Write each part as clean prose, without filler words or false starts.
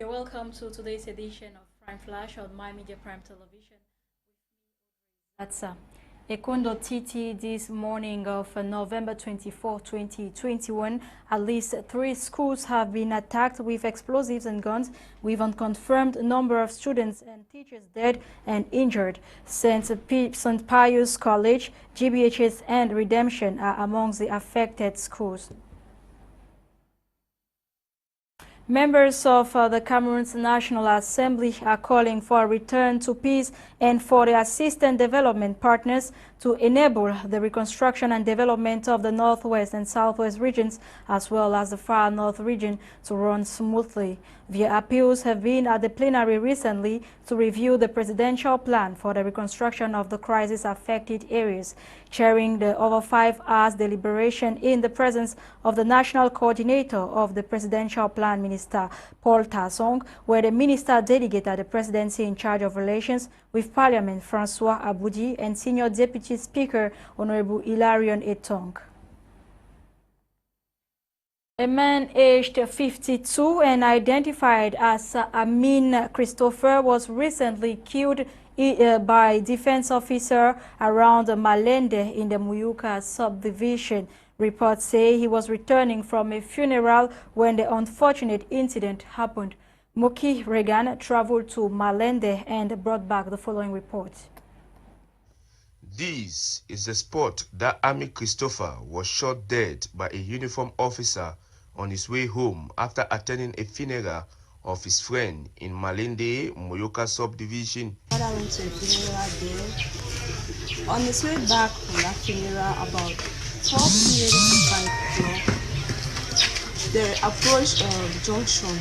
Welcome to today's edition of Prime Flash on My Media Prime Television. Zatsa. Ekondo Titi this morning of November 24, 2021, at least 3 schools have been attacked with explosives and guns, with unconfirmed number of students and teachers dead and injured. St. Pius College, GBHS and Redemption are amongst the affected schools. Members of the Cameroon's National Assembly are calling for a return to peace and for the assistant development partners to enable the reconstruction and development of the Northwest and Southwest regions, as well as the Far North region, to run smoothly. Their appeals have been at the plenary recently to review the presidential plan for the reconstruction of the crisis-affected areas. Chairing the over 5 hours deliberation in the presence of the national coordinator of the presidential plan, Minister Paul Tasong, where the minister delegate at the presidency in charge of relations with Parliament, Francois Aboudi, and Senior Deputy Speaker, Honorable Hilarion Etong. A man aged 52 and identified as Amin Christopher was recently killed by defense officer around Malende in the Muyuka subdivision. Reports say he was returning from a funeral when the unfortunate incident happened. Moki Regan traveled to Malende and brought back the following report. This is the spot that Ami Christopher was shot dead by a uniformed officer on his way home after attending a funeral of his friend in Malende, Moyoka subdivision. Father went to a funeral there. On his way back from that funeral, about 12 minutes to 5 o'clock, they approached junction.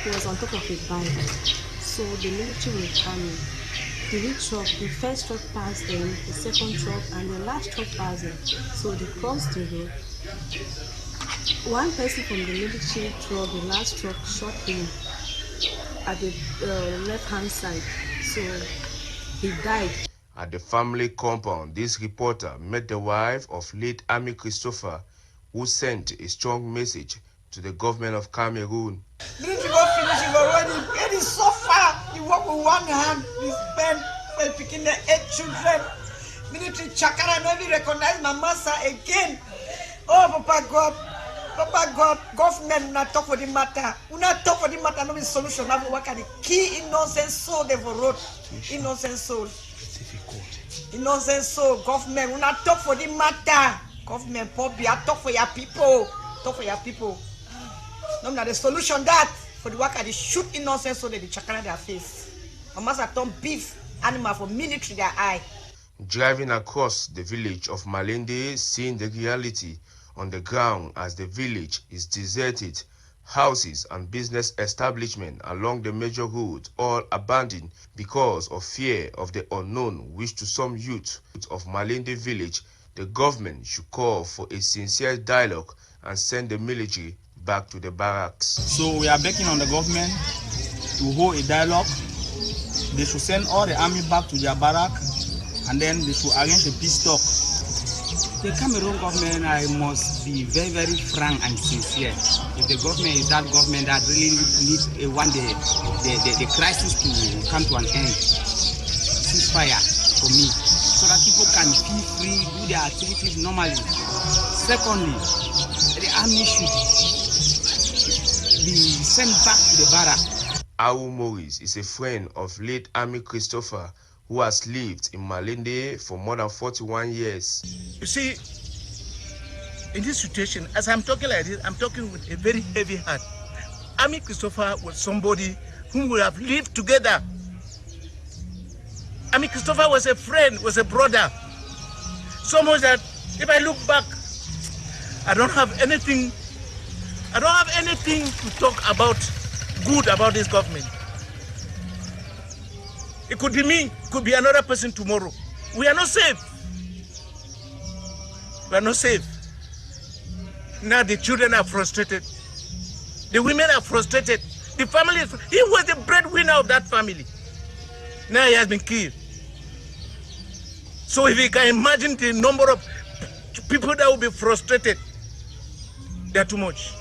He was on top of a bike, so the military were coming. The first truck passed them, the second truck, and the last truck passed them. So they crossed the road. One person from the military truck, the last truck, shot him at the left-hand side, so he died. At the family compound, this reporter met the wife of late Ami Christopher, who sent a strong message to the government of Cameroon. Military go finish it already. It is so far. He work with one hand. He spend for picking the 8 children. Military chakara never recognize my master again. Oh, Papa God, government will not talk for the matter. Will not talk for the matter. No be solution. Now we work at the key innocent soul they wrote. Innocent soul. Innocent soul. Government will not talk for the matter. Government probably talk for your people. Talk for your people. No, not the solution that for the work at the shoot innocent soul they chakra their face. My master turn beef animal for military their eye. Driving across the village of Malende, seeing the reality on the ground as the village is deserted, houses and business establishments along the major roads all abandoned because of fear of the unknown, which to some youth of Malende village, the government should call for a sincere dialogue and send the military back to the barracks. So we are begging on the government to hold a dialogue. They should send all the army back to their barrack, and then they should arrange a peace talk. The Cameroon government, I must be very, very frank and sincere. If the government is that government that really needs one day the crisis to come to an end, ceasefire for me, so that people can feel free, do their activities normally. Secondly, the army should be sent back to the barrack. Awu Maurice is a friend of late Ami Christopher, who has lived in Malende for more than 41 years. You see, in this situation, as I'm talking like this, I'm talking with a very heavy heart. Ami Christopher was somebody whom we have lived together. Ami Christopher was a friend, was a brother. So much that if I look back, I don't have anything to talk about good about this government. It could be me, could be another person tomorrow. We are not safe. We are not safe. Now the children are frustrated. The women are frustrated. The family, he was the breadwinner of that family. Now he has been killed. So if you can imagine the number of people that will be frustrated, they are too much.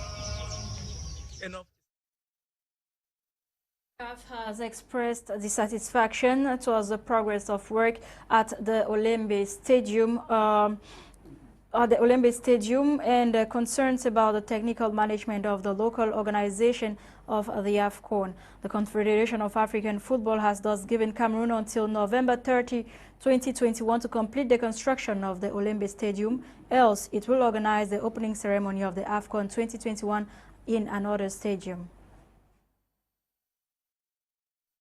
Enough. CAF has expressed dissatisfaction towards the progress of work at the Olembe Stadium, and concerns about the technical management of the local organization of the AFCON. The Confederation of African Football has thus given Cameroon until November 30, 2021 to complete the construction of the Olembe Stadium, else it will organize the opening ceremony of the AFCON 2021 in another stadium.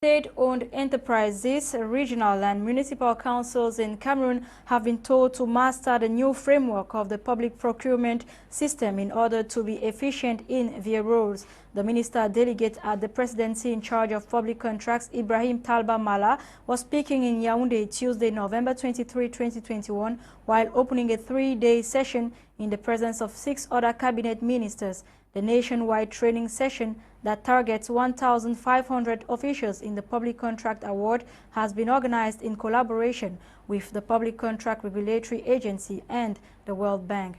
State-owned enterprises, regional and municipal councils in Cameroon have been told to master the new framework of the public procurement system in order to be efficient in their roles. The minister delegate at the presidency in charge of public contracts, Ibrahim Talba Mala, was speaking in Yaoundé Tuesday, November 23, 2021, while opening a 3-day session in the presence of 6 other cabinet ministers. The nationwide training session that targets 1,500 officials in the Public Contract Award has been organized in collaboration with the Public Contract Regulatory Agency and the World Bank.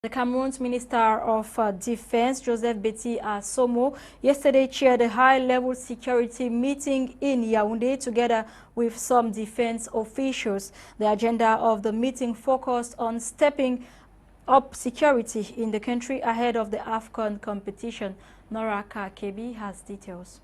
The Cameroon's Minister of Defense, Joseph Betty Asomo, yesterday chaired a high-level security meeting in Yaoundé together with some defense officials. The agenda of the meeting focused on stepping up security in the country ahead of the AFCON competition. Nora Kakebi has details.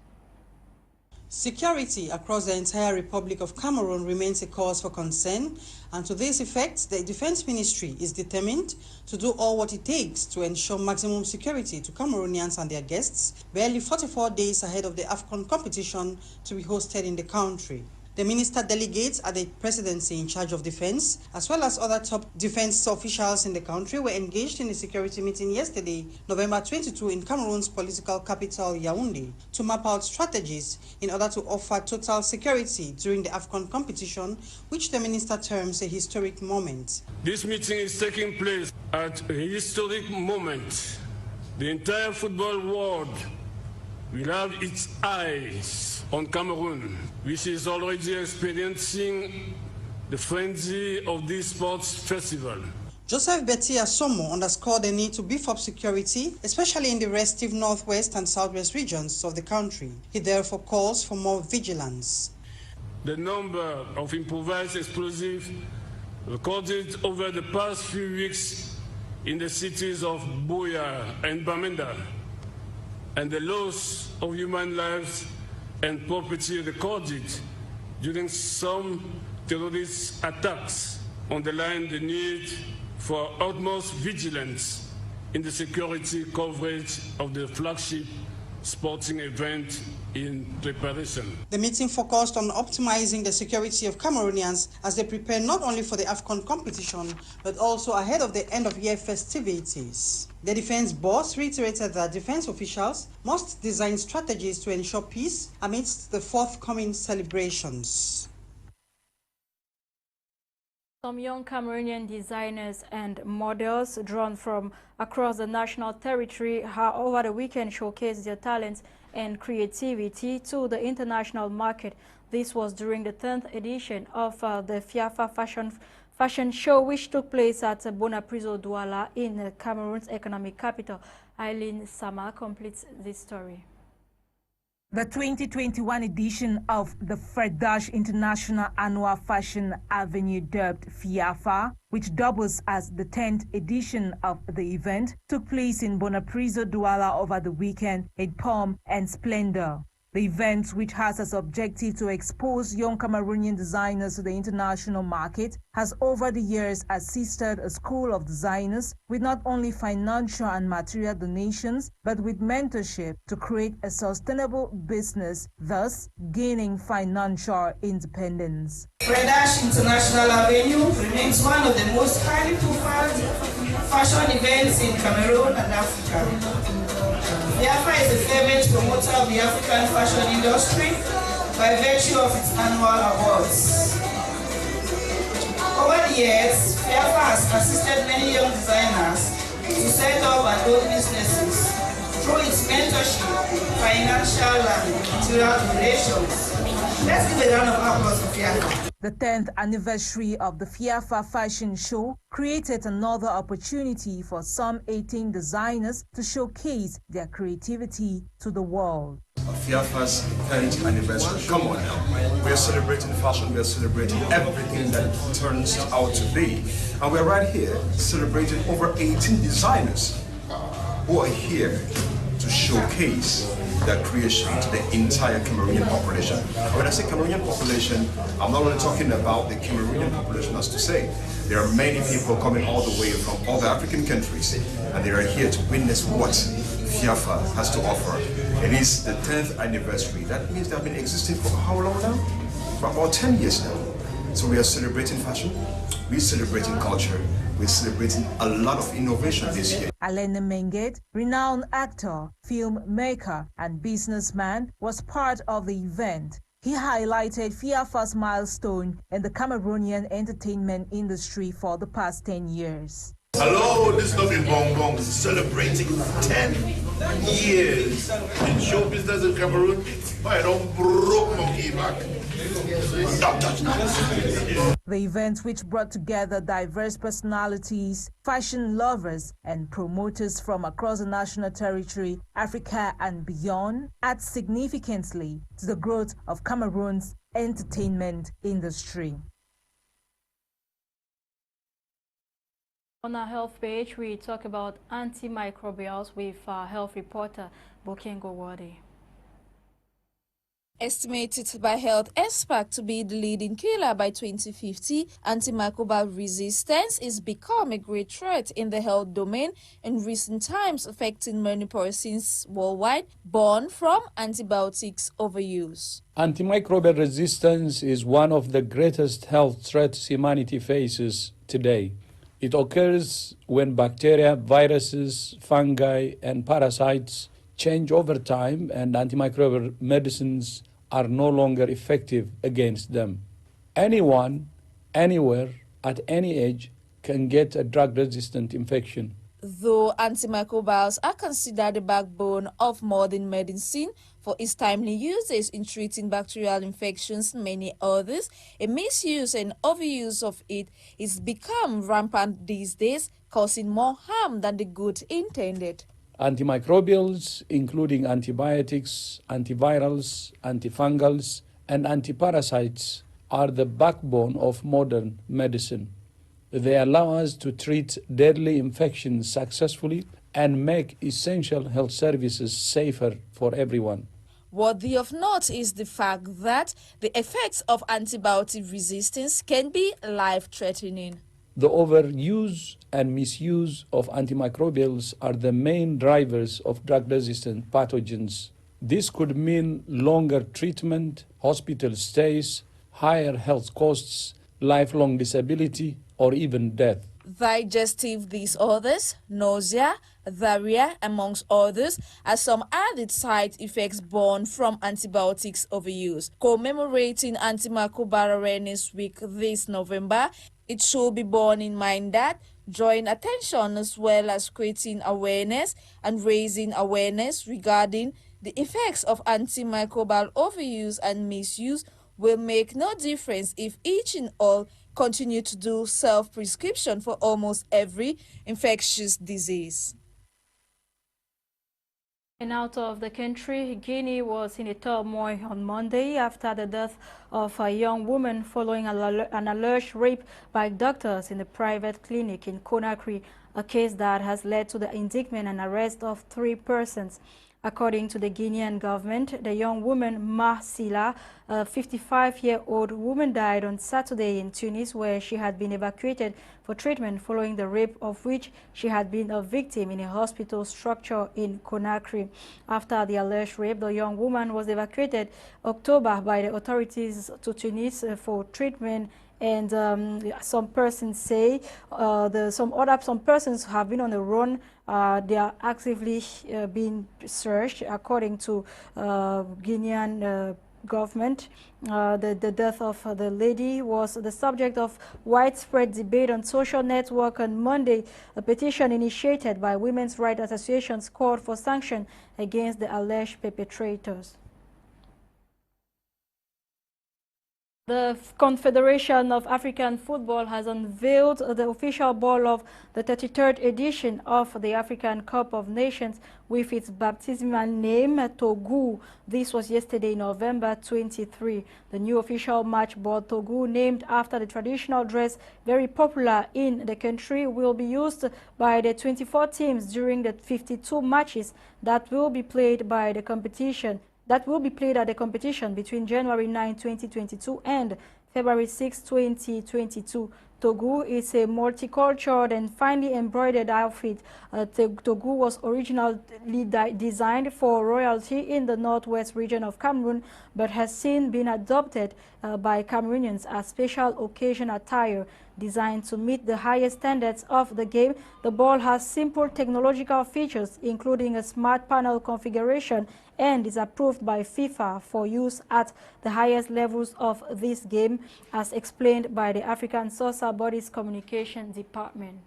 Security across the entire Republic of Cameroon remains a cause for concern, and to this effect, the Defense Ministry is determined to do all what it takes to ensure maximum security to Cameroonians and their guests, barely 44 days ahead of the AFCON competition to be hosted in the country. The minister delegates at the presidency in charge of defense, as well as other top defense officials in the country, were engaged in a security meeting yesterday, November 22, in Cameroon's political capital, Yaoundé, to map out strategies in order to offer total security during the AFCON competition, which the minister terms a historic moment. This meeting is taking place at a historic moment. The entire football world will have its eyes on Cameroon, which is already experiencing the frenzy of this sports festival. Joseph Betty Asomo underscored the need to beef up security, especially in the restive northwest and southwest regions of the country. He therefore calls for more vigilance. The number of improvised explosives recorded over the past few weeks in the cities of Buea and Bamenda, and the loss of human lives and property recorded during some terrorist attacks underline the need for utmost vigilance in the security coverage of the flagship sporting event in preparation. The meeting focused on optimizing the security of Cameroonians as they prepare not only for the AFCON competition, but also ahead of the end-of-year festivities. The defense boss reiterated that defense officials must design strategies to ensure peace amidst the forthcoming celebrations. Some young Cameroonian designers and models drawn from across the national territory have over the weekend showcased their talents and creativity to the international market. This was during the 10th edition of the Fiafa Fashion Show, which took place at Bonaprizo Douala in Cameroon's economic capital. Eileen Sama completes this story. The 2021 edition of the Fredash International Annual Fashion Avenue, dubbed FIAFA, which doubles as the 10th edition of the event, took place in Bonaprizo Douala over the weekend in pomp and splendor. The event, which has as objective to expose young Cameroonian designers to the international market, has over the years assisted a school of designers with not only financial and material donations, but with mentorship to create a sustainable business, thus gaining financial independence. Fredash International Avenue remains one of the most highly profiled fashion events in Cameroon and Africa. Biafra is a fervent promoter of the African fashion industry by virtue of its annual awards. Over the years, Biafra has assisted many young designers to set up and build businesses through its mentorship, financial and material donations. Let's give a round of applause for Biafra. The 10th anniversary of the Fiafa fashion show created another opportunity for some 18 designers to showcase their creativity to the world. Fiafa's 10th anniversary. Come on now. We are celebrating fashion, we are celebrating everything that it turns out to be. And we're right here celebrating over 18 designers who are here to showcase their creation to the entire Cameroonian population. When I say Cameroonian population, I'm not only talking about the Cameroonian population, as to say, there are many people coming all the way from other African countries, and they are here to witness what Fiafa has to offer. It is the 10th anniversary. That means they have been existing for how long now? For about 10 years now. So we are celebrating fashion, we're celebrating culture, we're celebrating a lot of innovation this year. Alain Menget, renowned actor, filmmaker, and businessman, was part of the event. He highlighted Fiafa's milestone in the Cameroonian entertainment industry for the past 10 years. Hello, this is Noel Bong Bong celebrating 10 years in show business in Cameroon. I don't broke monkey back. Don't touch that. The event, which brought together diverse personalities, fashion lovers, and promoters from across the national territory, Africa and beyond, adds significantly to the growth of Cameroon's entertainment industry. On our health page, we talk about antimicrobials with our health reporter, Bokengo Wadi. Estimated by health experts to be the leading killer by 2050, antimicrobial resistance is become a great threat in the health domain in recent times, affecting many persons worldwide born from antibiotics overuse. Antimicrobial resistance is one of the greatest health threats humanity faces today. It occurs when bacteria, viruses, fungi, and parasites change over time, and antimicrobial medicines are no longer effective against them. Anyone, anywhere, at any age, can get a drug-resistant infection. Though antimicrobials are considered the backbone of modern medicine for its timely uses in treating bacterial infections and many others, a misuse and overuse of it is become rampant these days, causing more harm than the good intended. Antimicrobials, including antibiotics, antivirals, antifungals, and antiparasites, are the backbone of modern medicine. They allow us to treat deadly infections successfully and make essential health services safer for everyone. Worthy of note is the fact that the effects of antibiotic resistance can be life-threatening. The overuse and misuse of antimicrobials are the main drivers of drug-resistant pathogens. This could mean longer treatment, hospital stays, higher health costs, lifelong disability, or even death. Digestive disorders, nausea, diarrhea, amongst others, are some added side effects born from antibiotics overuse. Commemorating Antimicrobial Awareness Week this November, it should be borne in mind that drawing attention as well as creating awareness and raising awareness regarding the effects of antimicrobial overuse and misuse will make no difference if each and all continue to do self-prescription for almost every infectious disease. And out of the country, Guinea was in a turmoil on Monday after the death of a young woman following an alleged rape by doctors in a private clinic in Conakry, a case that has led to the indictment and arrest of 3 persons. According to the Guinean government, the young woman, Mahsila, a 55-year-old woman, died on Saturday in Tunis, where she had been evacuated for treatment following the rape of which she had been a victim in a hospital structure in Conakry. After the alleged rape, the young woman was evacuated October by the authorities to Tunis for treatment. And some persons say some persons have been on the run. They are actively being searched, according to Guinean government. The death of the lady was the subject of widespread debate on social network on Monday. A petition initiated by women's rights associations called for sanction against the alleged perpetrators. The Confederation of African Football has unveiled the official ball of the 33rd edition of the African Cup of Nations with its baptismal name, Togu. This was yesterday, November 23. The new official match ball, Togu, named after the traditional dress very popular in the country, will be used by the 24 teams during the 52 matches that will be played by the competition. That will be played at the competition between January 9, 2022 and February 6, 2022. Togu is a multicultural and finely embroidered outfit. Togu was originally designed for royalty in the northwest region of Cameroon, but has since been adopted by Cameroonians as special occasion attire. Designed to meet the highest standards of the game, the ball has simple technological features, including a smart panel configuration, and is approved by FIFA for use at the highest levels of this game, as explained by the African Sosa Body's Communication Department.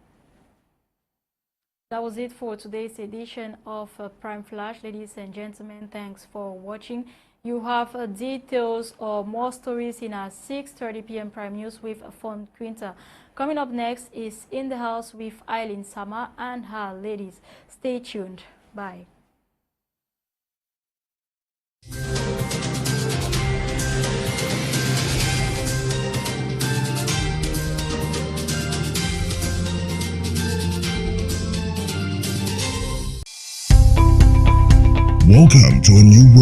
That was it for today's edition of Prime Flash. Ladies and gentlemen, thanks for watching. You have details or more stories in our 6:30 p.m. Prime News with Fon Quinta. Coming up next is In the House with Eileen Sama and her ladies. Stay tuned. Bye. Welcome to a new world.